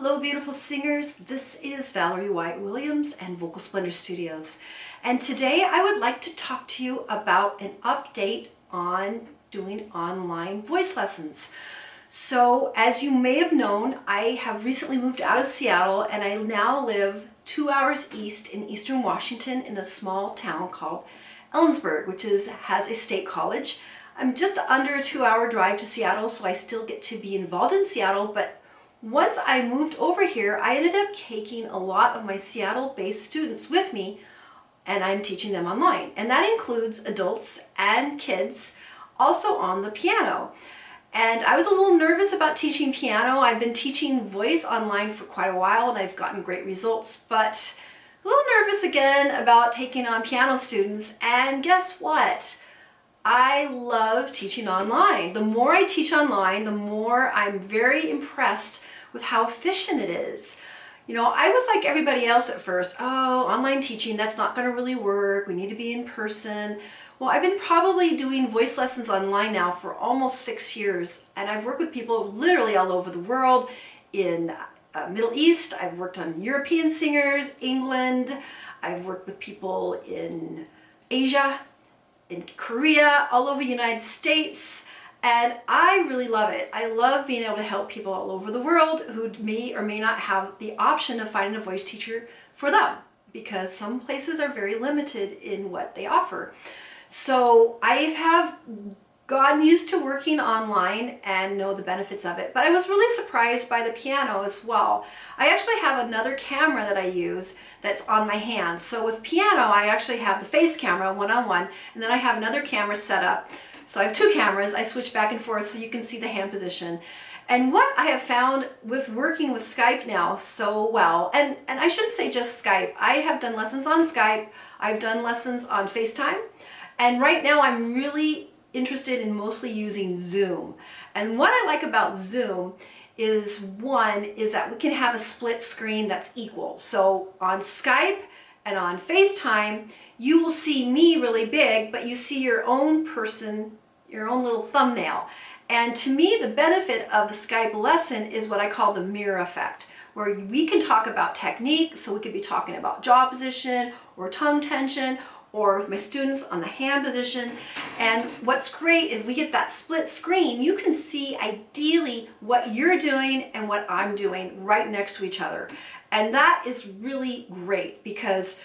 Hello beautiful singers, this is Valerie White Williams and Vocal Splendor Studios, and today I would like to talk to you about an update on doing online voice lessons. So as you may have known, I have recently moved out of Seattle and I now live 2 hours east in eastern Washington in a small town called Ellensburg, which has a state college. I'm just under a 2-hour drive to Seattle, so I still get to be involved in Seattle, but once I moved over here, I ended up taking a lot of my Seattle-based students with me, and I'm teaching them online. And that includes adults and kids, also on the piano. And I was a little nervous about teaching piano. I've been teaching voice online for quite a while, and I've gotten great results, but a little nervous again about taking on piano students. And guess what? I love teaching online. The more I teach online, the more I'm very impressed with how efficient it is. You know, I was like everybody else at first. Oh, online teaching, that's not going to really work. We need to be in person. Well, I've been probably doing voice lessons online now for almost 6 years, and I've worked with people literally all over the world. In Middle East, I've worked on European singers, England. I've worked with people in Asia, in Korea, all over the United States, and I really love it. I love being able to help people all over the world who may or may not have the option of finding a voice teacher for them, because some places are very limited in what they offer. So I have gotten used to working online and know the benefits of it, but I was really surprised by the piano as well. I actually have another camera that I use that's on my hand. So with piano, I actually have the face camera one-on-one, and then I have another camera set up. So I have 2 cameras. I switch back and forth so you can see the hand position. And what I have found with working with Skype now so well, and I shouldn't say just Skype. I have done lessons on Skype. I've done lessons on FaceTime. And right now I'm really interested in mostly using Zoom. And what I like about Zoom is, one, is that we can have a split screen that's equal. So on Skype and on FaceTime, you will see me really big, but you see your own person, your own little thumbnail. And to me, the benefit of the Skype lesson is what I call the mirror effect, where we can talk about technique. So we could be talking about jaw position or tongue tension, or with my students on the hand position. And what's great is we get that split screen. You can see ideally what you're doing and what I'm doing right next to each other. And that is really great because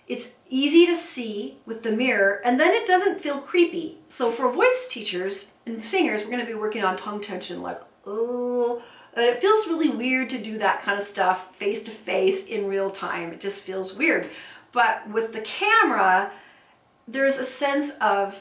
it's easy to see with the mirror, and then it doesn't feel creepy. So for voice teachers and singers, we're going to be working on tongue tension, like, oh, and it feels really weird to do that kind of stuff face to face in real time. It just feels weird. But with the camera, there's a sense of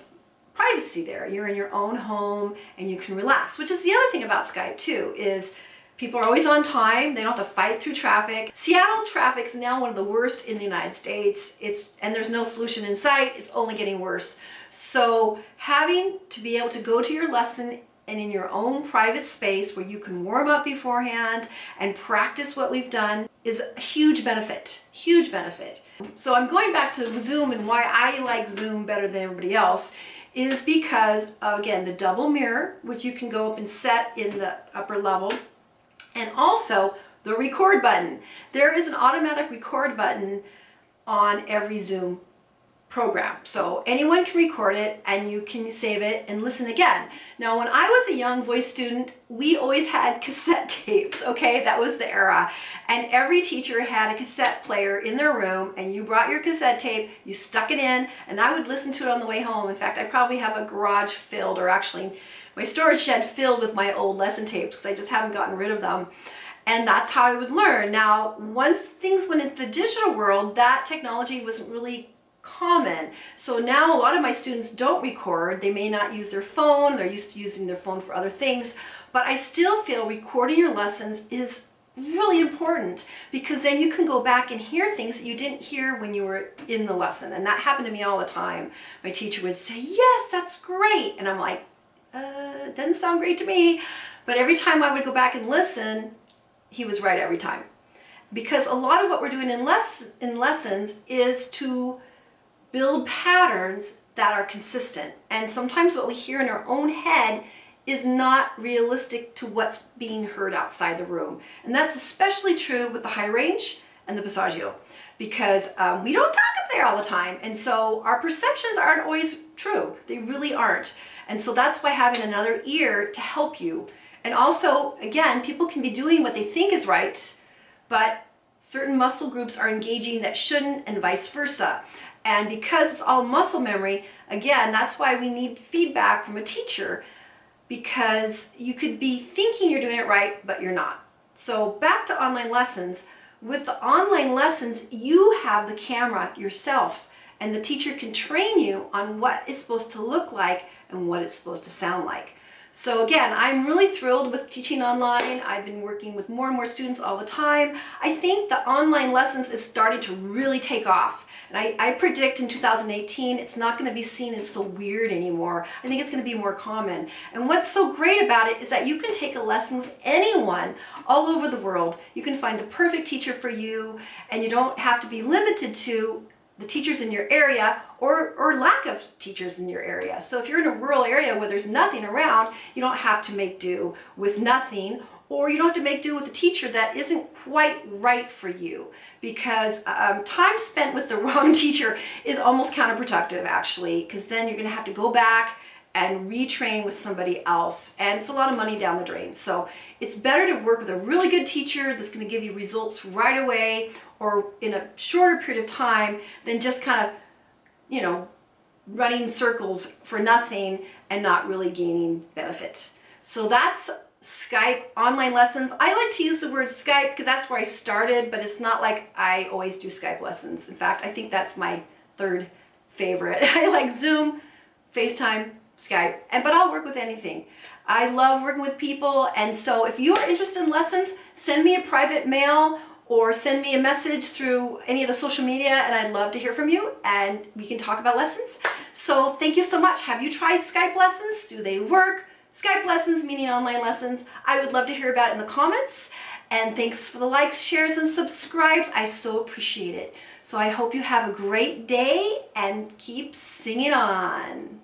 privacy there. You're in your own home and you can relax, which is the other thing about Skype too, is people are always on time. They don't have to fight through traffic. Seattle traffic is now one of the worst in the United States. And there's no solution in sight. It's only getting worse. So having to be able to go to your lesson and in your own private space where you can warm up beforehand and practice what we've done is a huge benefit, huge benefit. So I'm going back to Zoom, and why I like Zoom better than everybody else is because of, again, the double mirror, which you can go up and set in the upper level, and also the record button. There is an automatic record button on every Zoom program. So anyone can record it and you can save it and listen again. Now, when I was a young voice student, we always had cassette tapes, okay? That was the era. And every teacher had a cassette player in their room, and you brought your cassette tape, you stuck it in, and I would listen to it on the way home. In fact, I probably have a garage filled, or actually my storage shed filled with my old lesson tapes because I just haven't gotten rid of them. And that's how I would learn. Now, once things went into the digital world, that technology wasn't really common. So now a lot of my students don't record. They may not use their phone. They're used to using their phone for other things. But I still feel recording your lessons is really important, because then you can go back and hear things that you didn't hear when you were in the lesson. And that happened to me all the time. My teacher would say, "Yes, that's great." And I'm like, doesn't sound great to me. But every time I would go back and listen, he was right every time. Because a lot of what we're doing in lessons is to build patterns that are consistent. And sometimes what we hear in our own head is not realistic to what's being heard outside the room. And that's especially true with the high range and the passaggio, because we don't talk up there all the time. And so our perceptions aren't always true. They really aren't. And so that's why having another ear to help you. And also, again, people can be doing what they think is right, but certain muscle groups are engaging that shouldn't, and vice versa. And because it's all muscle memory, again, that's why we need feedback from a teacher, because you could be thinking you're doing it right, but you're not. So back to online lessons. With the online lessons, you have the camera yourself, and the teacher can train you on what it's supposed to look like and what it's supposed to sound like. So again, I'm really thrilled with teaching online. I've been working with more and more students all the time. I think the online lessons is starting to really take off. And I predict in 2018, it's not going to be seen as so weird anymore. I think it's going to be more common. And what's so great about it is that you can take a lesson with anyone all over the world. You can find the perfect teacher for you, and you don't have to be limited to the teachers in your area or lack of teachers in your area. So if you're in a rural area where there's nothing around, you don't have to make do with nothing, or you don't have to make do with a teacher that isn't quite right for you, because time spent with the wrong teacher is almost counterproductive, actually, because then you're going to have to go back and retrain with somebody else, and it's a lot of money down the drain. So it's better to work with a really good teacher that's going to give you results right away or in a shorter period of time than just kind of, you know, running circles for nothing and not really gaining benefit. So that's Skype online lessons. I like to use the word Skype because that's where I started, but it's not like I always do Skype lessons. In fact, I think that's my third favorite. I like Zoom, FaceTime, Skype, but I'll work with anything. I love working with people, and so if you are interested in lessons, send me a private mail or send me a message through any of the social media, and I'd love to hear from you, and we can talk about lessons. So thank you so much. Have you tried Skype lessons? Do they work? Skype lessons, meaning online lessons. I would love to hear about it in the comments. And thanks for the likes, shares, and subscribes. I so appreciate it. So I hope you have a great day and keep singing on.